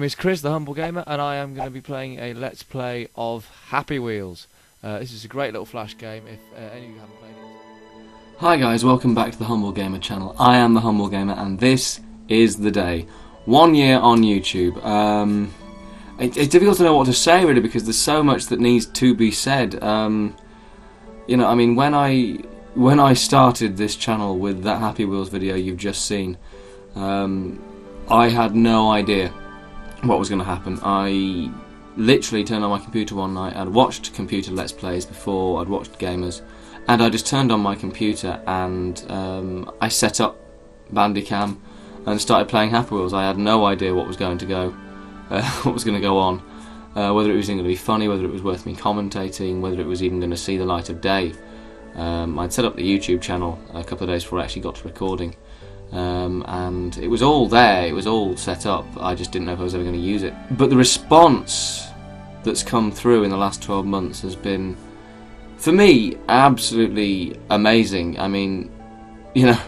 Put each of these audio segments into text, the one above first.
name is Chris, the Humble Gamer, and I am going to be playing a Let's Play of Happy Wheels. This is a great little flash game if any of you haven't played it. Hi guys, welcome back to the Humble Gamer channel. I am the Humble Gamer and this is the day. 1 year on YouTube. It's difficult to know what to say really because there's so much that needs to be said. You know, I mean, when I started this channel with that Happy Wheels video you've just seen, I had no idea what was going to happen. I literally turned on my computer one night. I'd watched computer Let's Plays before, I'd watched gamers, and I just turned on my computer and I set up Bandicam and started playing Happy Wheels. I had no idea what was going to go, what was going to go on, whether it was going to be funny, whether it was worth me commentating, whether it was even going to see the light of day. I'd set up the YouTube channel a couple of days before I actually got to recording. And it was all there, it was all set up, I just didn't know if I was ever going to use it. But the response that's come through in the last 12 months has been, for me, absolutely amazing. I mean, you know,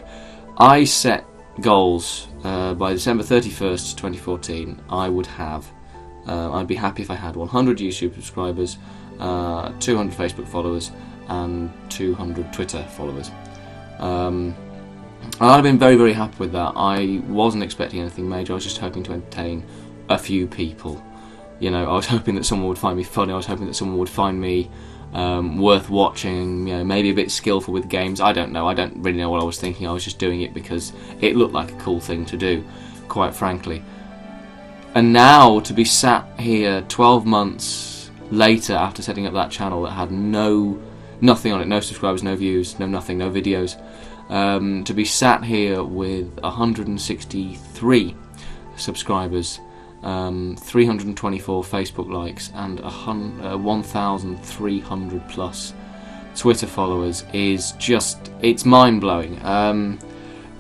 I set goals by December 31st, 2014, I would have, I'd be happy if I had 100 YouTube subscribers, 200 Facebook followers, and 200 Twitter followers. I'd have been very, very happy with that. I wasn't expecting anything major. I was just hoping to entertain a few people. You know, I was hoping that someone would find me funny. I was hoping that someone would find me worth watching. You know, maybe a bit skillful with games. I don't know. I don't really know what I was thinking. I was just doing it because it looked like a cool thing to do, quite frankly. And now to be sat here 12 months later after setting up that channel that had nothing on it, no subscribers, no views, no nothing, no videos. To be sat here with 163 subscribers, 324 Facebook likes, and 1,300 plus Twitter followers is just, it's mind-blowing.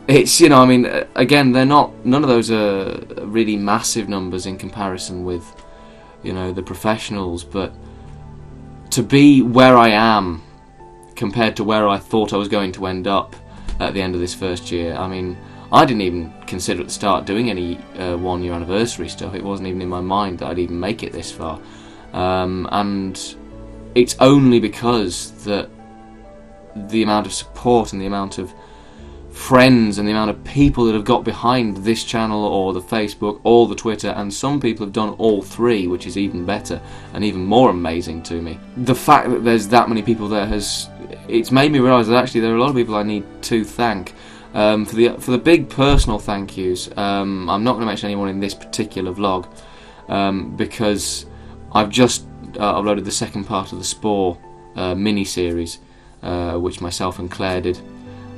It's, you know, I mean, again, none of those are really massive numbers in comparison with, you know, the professionals, but to be where I am compared to where I thought I was going to end up at the end of this first year. I mean, I didn't even consider at the start doing any 1 year anniversary stuff. It wasn't even in my mind that I'd even make it this far. And it's only because that the amount of support and the amount of friends and the amount of people that have got behind this channel or the Facebook or the Twitter, and some people have done all three, which is even better and even more amazing to me. The fact that there's that many people there it's made me realise that actually there are a lot of people I need to thank. For the big personal thank yous, I'm not going to mention anyone in this particular vlog because I've just uploaded the second part of the Spore mini-series, which myself and Claire did.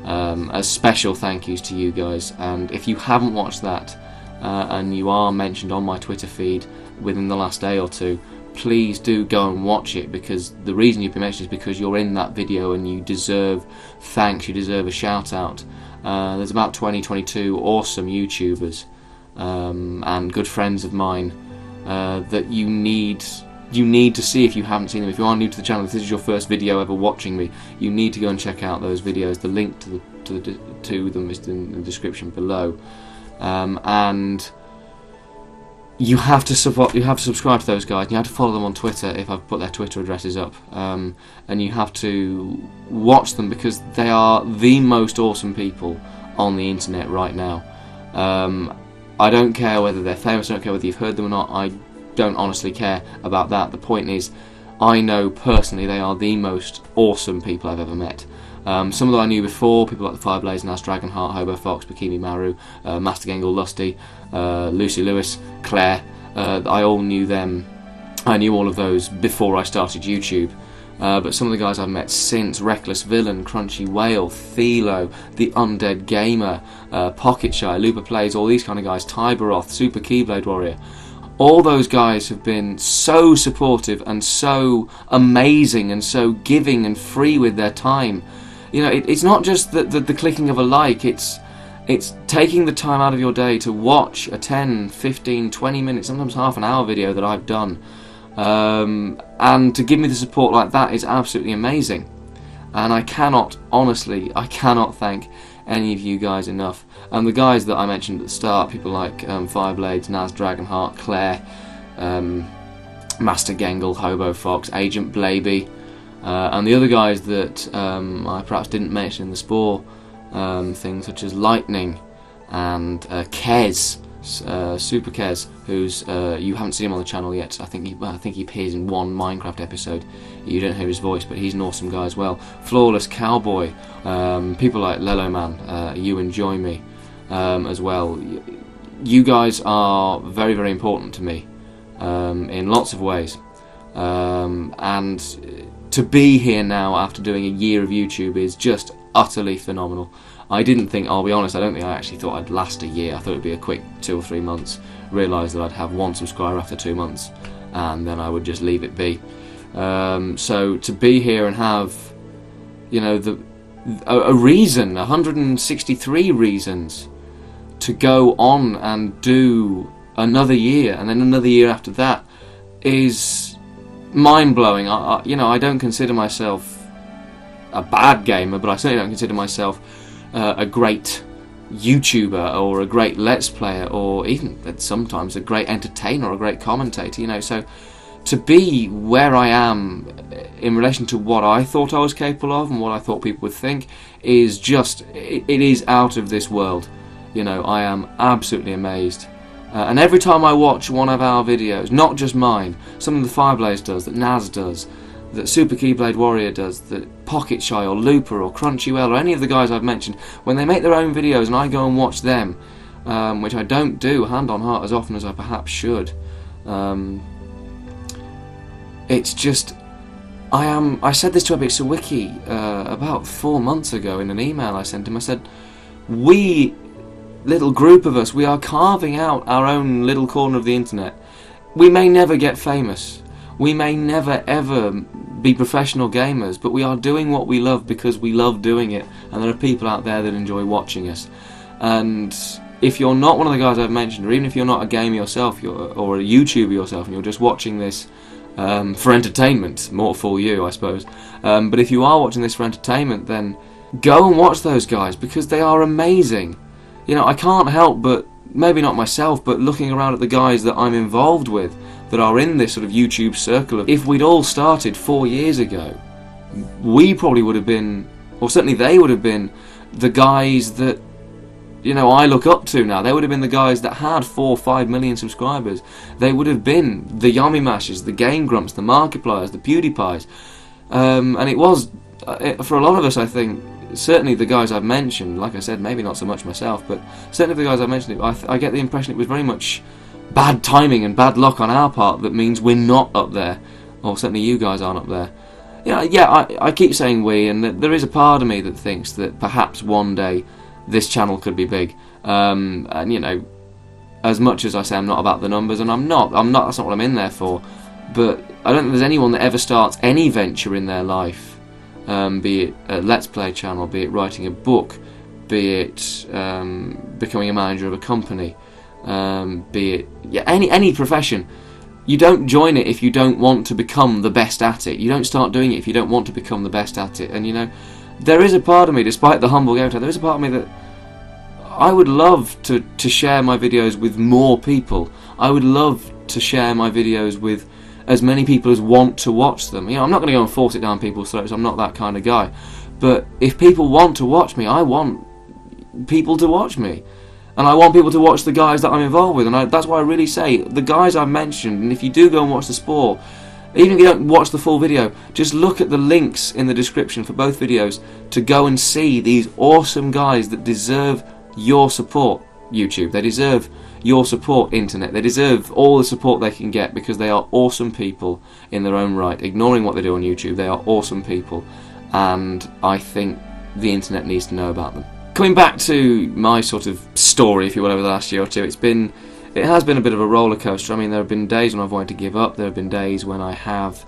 As special thank yous to you guys, and if you haven't watched that and you are mentioned on my Twitter feed within the last day or two, please do go and watch it, because the reason you've been mentioned is because you're in that video and you deserve thanks, you deserve a shout out. There's about 22 awesome YouTubers and good friends of mine that you need to see if you haven't seen them. If you are new to the channel, if this is your first video ever watching me, you need to go and check out those videos. The link to them is in the description below, and you have to subscribe to those guys. You have to follow them on Twitter if I've put their Twitter addresses up, and you have to watch them because they are the most awesome people on the internet right now. I don't care whether they're famous, I don't care whether you've heard them or not, I don't honestly care about that. The point is, I know personally they are the most awesome people I've ever met. Some of them I knew before, people like the Fireblaze, Nas, Dragonheart, Hobo Fox, Bikini Maru, Master Gengle, Lusty, Lucy Lewis, Claire. I all knew them. I knew all of those before I started YouTube. But some of the guys I've met since, Reckless Villain, Crunchy Whale, Thelo, The Undead Gamer, Pocket Shy, Looper Plays, all these kind of guys, Tyberoth, Super Keyblade Warrior. All those guys have been so supportive and so amazing and so giving and free with their time. You know, it's not just the clicking of a like, it's taking the time out of your day to watch a 10, 15, 20 minutes, sometimes half an hour video that I've done. And to give me the support like that is absolutely amazing. And I cannot, honestly, I cannot thank any of you guys enough. And the guys that I mentioned at the start, people like Fireblades, Naz Dragonheart, Claire, Master Gengle, Hobo Fox, Agent Blaby, and the other guys that I perhaps didn't mention in the Spore things, such as Lightning and Kez, Super Kez, who's you haven't seen him on the channel yet. I think he appears in one Minecraft episode. You don't hear his voice, but he's an awesome guy as well. Flawless Cowboy, people like Lelo Man, You Enjoy Me, as well. You guys are very, very important to me in lots of ways, and to be here now after doing a year of YouTube is just utterly phenomenal. I didn't think, I'll be honest, I don't think I actually thought I'd last a year. I thought it'd be a quick 2 or 3 months. Realised that I'd have 1 subscriber after 2 months, and then I would just leave it be. So to be here and have, you know, a reason, 163 reasons to go on and do another year, and then another year after that, is mind-blowing. You know, I don't consider myself a bad gamer, but I certainly don't consider myself a great YouTuber or a great Let's Player, or even sometimes a great entertainer or a great commentator, you know. So to be where I am in relation to what I thought I was capable of and what I thought people would think is just, it is out of this world. You know, I am absolutely amazed. And every time I watch one of our videos, not just mine, something the Fireblades does, that Naz does, that Super Keyblade Warrior does, that Pocket Shy or Looper or Crunchyroll or any of the guys I've mentioned, when they make their own videos and I go and watch them, which I don't do, hand on heart, as often as I perhaps should, it's just, I said this to Epic Sawicki about 4 months ago in an email I sent him. I said, we, little group of us, we are carving out our own little corner of the internet. We may never get famous. We may never ever be professional gamers, but we are doing what we love because we love doing it, and there are people out there that enjoy watching us. And if you're not one of the guys I've mentioned, or even if you're not a gamer yourself, or a YouTuber yourself, and you're just watching this for entertainment, more for you, I suppose, but if you are watching this for entertainment, then go and watch those guys, because they are amazing. You know, I can't help but, maybe not myself, but looking around at the guys that I'm involved with, that are in this sort of YouTube circle of, if we'd all started 4 years ago, we probably would have been, or certainly they would have been, the guys that, you know, I look up to now. They would have been the guys that had 4 or 5 million subscribers. They would have been the Yummy Mashers, the Game Grumps, the Markipliers, the PewDiePies, and it was, for a lot of us, I think, certainly the guys I've mentioned, like I said, maybe not so much myself, but certainly the guys I've mentioned, I get the impression it was very much bad timing and bad luck on our part that means we're not up there, or certainly you guys aren't up there. Yeah, I keep saying we, and there is a part of me that thinks that perhaps one day this channel could be big, and you know, as much as I say I'm not about the numbers, and I'm not, that's not what I'm in there for, but I don't think there's anyone that ever starts any venture in their life, be it a Let's Play channel, be it writing a book, be it becoming a manager of a company, be it any profession. You don't join it if you don't want to become the best at it. You don't start doing it if you don't want to become the best at it. And you know, there is a part of me, despite the humble gamer tag, there is a part of me that I would love to share my videos with more people. I would love to share my videos with as many people as want to watch them. You know, I'm not going to go and force it down people's throats. I'm not that kind of guy. But if people want to watch me, I want people to watch me. And I want people to watch the guys that I'm involved with, and that's why I really say, the guys I've mentioned, and if you do go and watch the Spore, even if you don't watch the full video, just look at the links in the description for both videos to go and see these awesome guys that deserve your support, YouTube. They deserve your support, Internet. They deserve all the support they can get, because they are awesome people in their own right. Ignoring what they do on YouTube, they are awesome people, and I think the Internet needs to know about them. Coming back to my sort of story, if you will, over the last year or two, it has been a bit of a roller coaster. I mean, there have been days when I've wanted to give up. There have been days when I have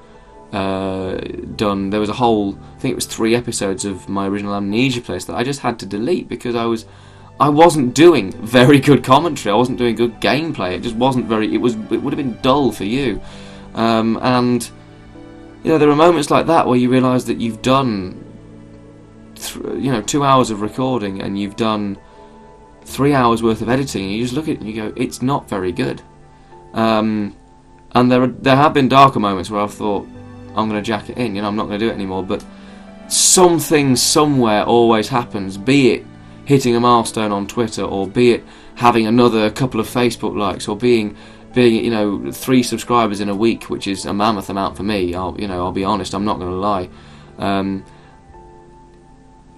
there was a whole, I think it was 3 episodes of my original Amnesia playlist that I just had to delete because I wasn't doing very good commentary. I wasn't doing good gameplay. It just wasn't very. It would have been dull for you, and you know, there are moments like that where you realise that you've done 2 hours of recording and you've done 3 hours worth of editing, and you just look at it and you go, it's not very good. And there have been darker moments where I've thought, I'm going to jack it in, I'm not going to do it anymore, but something somewhere always happens, be it hitting a milestone on Twitter, or be it having another couple of Facebook likes, or being 3 subscribers in a week, which is a mammoth amount for me. I'll be honest, I'm not going to lie.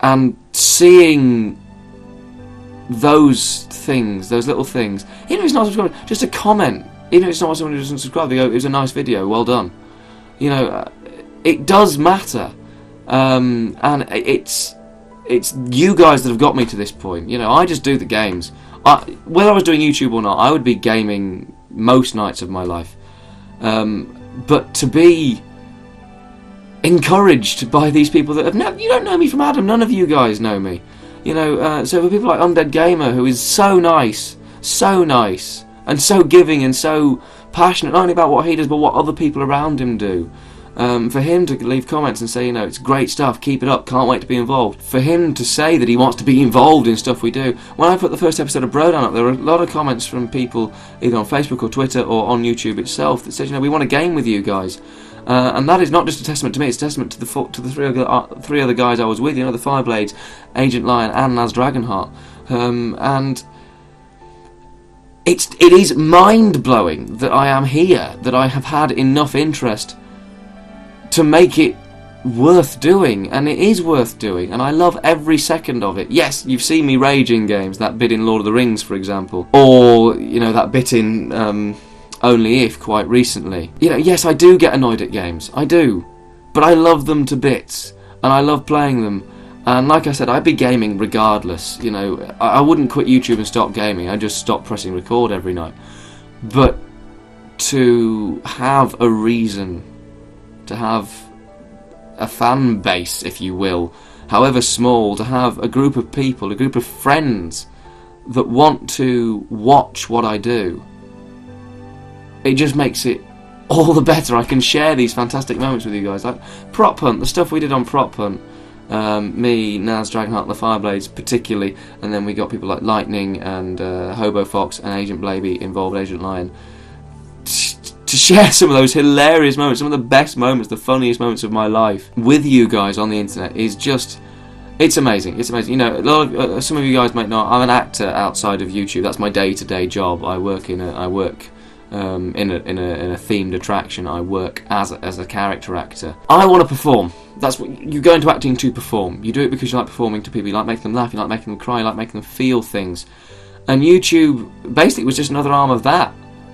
And seeing those things, those little things, even if it's not subscribing, just a comment, even if it's not someone who doesn't subscribe, they go, it was a nice video, well done. It does matter, and it's you guys that have got me to this point. I just do the games. Whether I was doing YouTube or not, I would be gaming most nights of my life. But to be encouraged by these people that have you don't know me from Adam, none of you guys know me. So for people like Undead Gamer, who is so nice, and so giving and so passionate, not only about what he does, but what other people around him do. For him to leave comments and say, it's great stuff, keep it up, can't wait to be involved. For him to say that he wants to be involved in stuff we do. When I put the first episode of Brodown up, there were a lot of comments from people either on Facebook or Twitter or on YouTube itself that said, we want a game with you guys. And that is not just a testament to me, it's a testament to the three other guys I was with, the Fireblades, Agent Lion and Naz Dragonheart. And it is mind-blowing that I am here, that I have had enough interest to make it worth doing, and it is worth doing, and I love every second of it. Yes, you've seen me rage in games, that bit in Lord of the Rings, for example, or, that bit in Only If quite recently. Yes, I do get annoyed at games, I do, but I love them to bits, and I love playing them, and like I said, I'd be gaming regardless. I wouldn't quit YouTube and stop gaming, I'd just stop pressing record every night. But to have a reason, to have a fan base, if you will, however small, to have a group of people, a group of friends that want to watch what I do, it just makes it all the better. I can share these fantastic moments with you guys, like Prop Hunt, the stuff we did on Prop Hunt, me, Naz, Dragonheart, the Fireblades particularly, and then we got people like Lightning and Hobo Fox and Agent Blaby involved, Agent Lion, to share some of those hilarious moments, some of the best moments, the funniest moments of my life with you guys on the internet is just, it's amazing. It's amazing. A lot of some of you guys might know I'm an actor outside of YouTube. That's my day-to-day job. I work in a themed attraction. I work as a character actor. I want to perform. That's what you go into acting to perform. You do it because you like performing to people. You like making them laugh. You like making them cry. You like making them feel things. And YouTube basically was just another arm of that.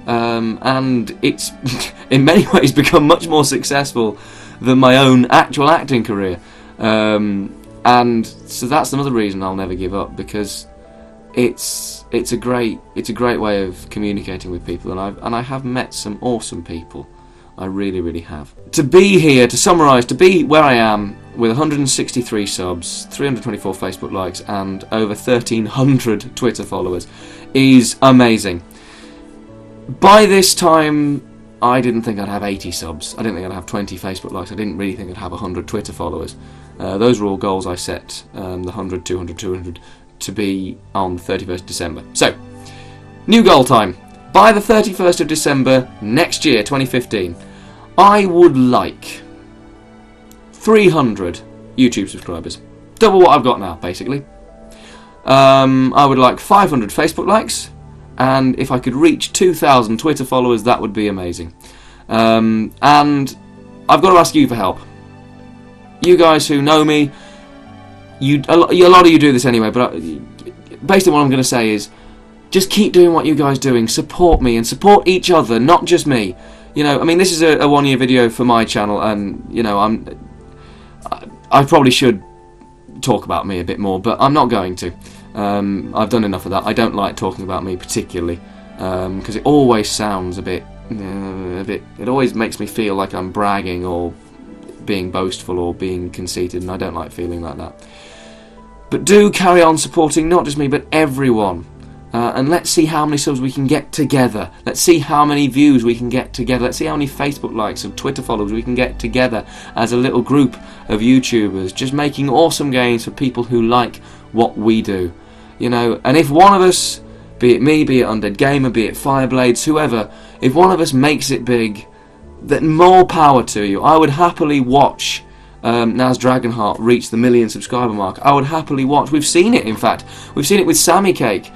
And it's in many ways become much more successful than my own actual acting career, and so that's another reason I'll never give up, because it's a great way of communicating with people, and I have met some awesome people. I really have. To be here, to summarise, to be where I am with 163 subs, 324 Facebook likes, and over 1,300 Twitter followers is amazing. By this time, I didn't think I'd have 80 subs. I didn't think I'd have 20 Facebook likes. I didn't really think I'd have 100 Twitter followers. Those were all goals I set, the 100, 200, 200, to be on the 31st December. So, new goal time. By the 31st of December next year, 2015, I would like 300 YouTube subscribers. Double what I've got now, basically. I would like 500 Facebook likes. And if I could reach 2,000 Twitter followers, that would be amazing. And I've got to ask you for help. You guys who know me, a lot of you do this anyway, but basically what I'm going to say is, just keep doing what you guys are doing. Support me and support each other, not just me. This is a one-year video for my channel, and I probably should talk about me a bit more, but I'm not going to. I've done enough of that. I don't like talking about me particularly, because it always sounds a bit. It always makes me feel like I'm bragging or being boastful or being conceited, and I don't like feeling like that. But do carry on supporting not just me, but everyone. and let's see how many subs we can get together. Let's see how many views we can get together. Let's see how many Facebook likes and Twitter followers we can get together as a little group of YouTubers, just making awesome games for people who like what we do. You know, and if one of us, be it me, be it Undead Gamer, be it Fireblades, whoever, if one of us makes it big, then more power to you. I would happily watch Naz Dragonheart reach the 1 million subscriber mark. I would happily watch. We've seen it, in fact. We've seen it with Sammy Cake.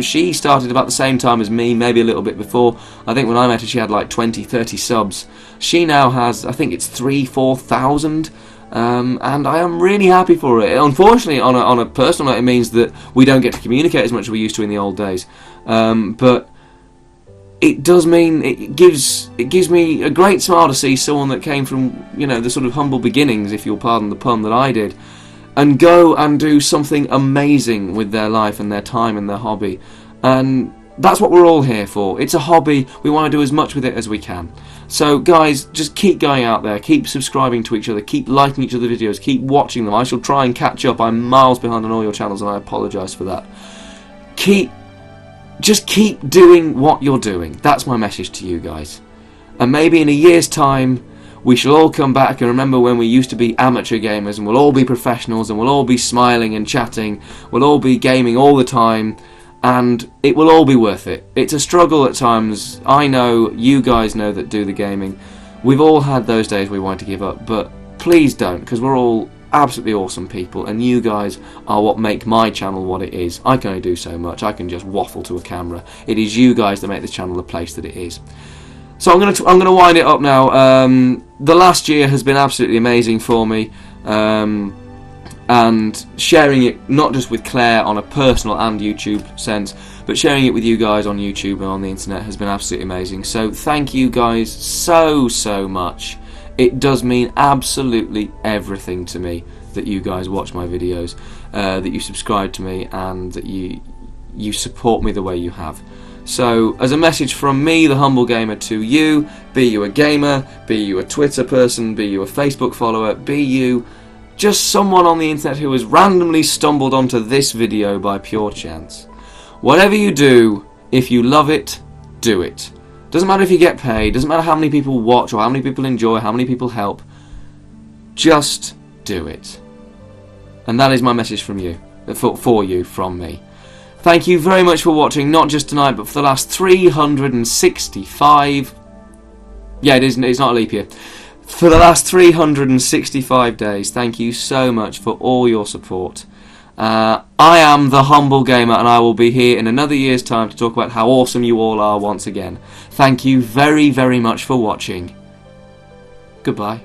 She started about the same time as me, maybe a little bit before. I think when I met her she had like 20, 30 subs. She now has, I think it's 3,000-4,000. And I am really happy for it. Unfortunately, on a personal note, it means that we don't get to communicate as much as we used to in the old days. But it does mean it gives me a great smile to see someone that came from, you know, the sort of humble beginnings, if you'll pardon the pun, that I did, and go and do something amazing with their life and their time and their hobby. And that's what we're all here for. It's a hobby. We want to do as much with it as we can. So guys, just keep going out there, keep subscribing to each other, keep liking each other's videos, keep watching them. I shall try and catch up. I'm miles behind on all your channels and I apologise for that. Just keep doing what you're doing. That's my message to you guys. And maybe in a year's time we shall all come back and remember when we used to be amateur gamers, and we'll all be professionals, and we'll all be smiling and chatting, we'll all be gaming all the time, and it will all be worth it. It's a struggle at times. I know, you guys know that do the gaming. We've all had those days we want to give up, but please don't, because we're all absolutely awesome people, and you guys are what make my channel what it is. I can only do so much. I can just waffle to a camera. It is you guys that make this channel the place that it is. So I'm gonna wind it up now. The last year has been absolutely amazing for me, and sharing it not just with Claire on a personal and YouTube sense, but sharing it with you guys on YouTube and on the internet has been absolutely amazing. So thank you guys so much. It does mean absolutely everything to me that you guys watch my videos, that you subscribe to me, and that you support me the way you have. So, as a message from me, the humble gamer, to you, be you a gamer, be you a Twitter person, be you a Facebook follower, be you just someone on the internet who has randomly stumbled onto this video by pure chance. Whatever you do, if you love it, do it. Doesn't matter if you get paid, doesn't matter how many people watch or how many people enjoy, how many people help. Just do it. And that is my message from you, for you, from me. Thank you very much for watching, not just tonight, but for the last 365... Yeah, it's not a leap year. For the last 365 days, thank you so much for all your support. I am the Humble Gamer, and I will be here in another year's time to talk about how awesome you all are once again. Thank you very much for watching. Goodbye.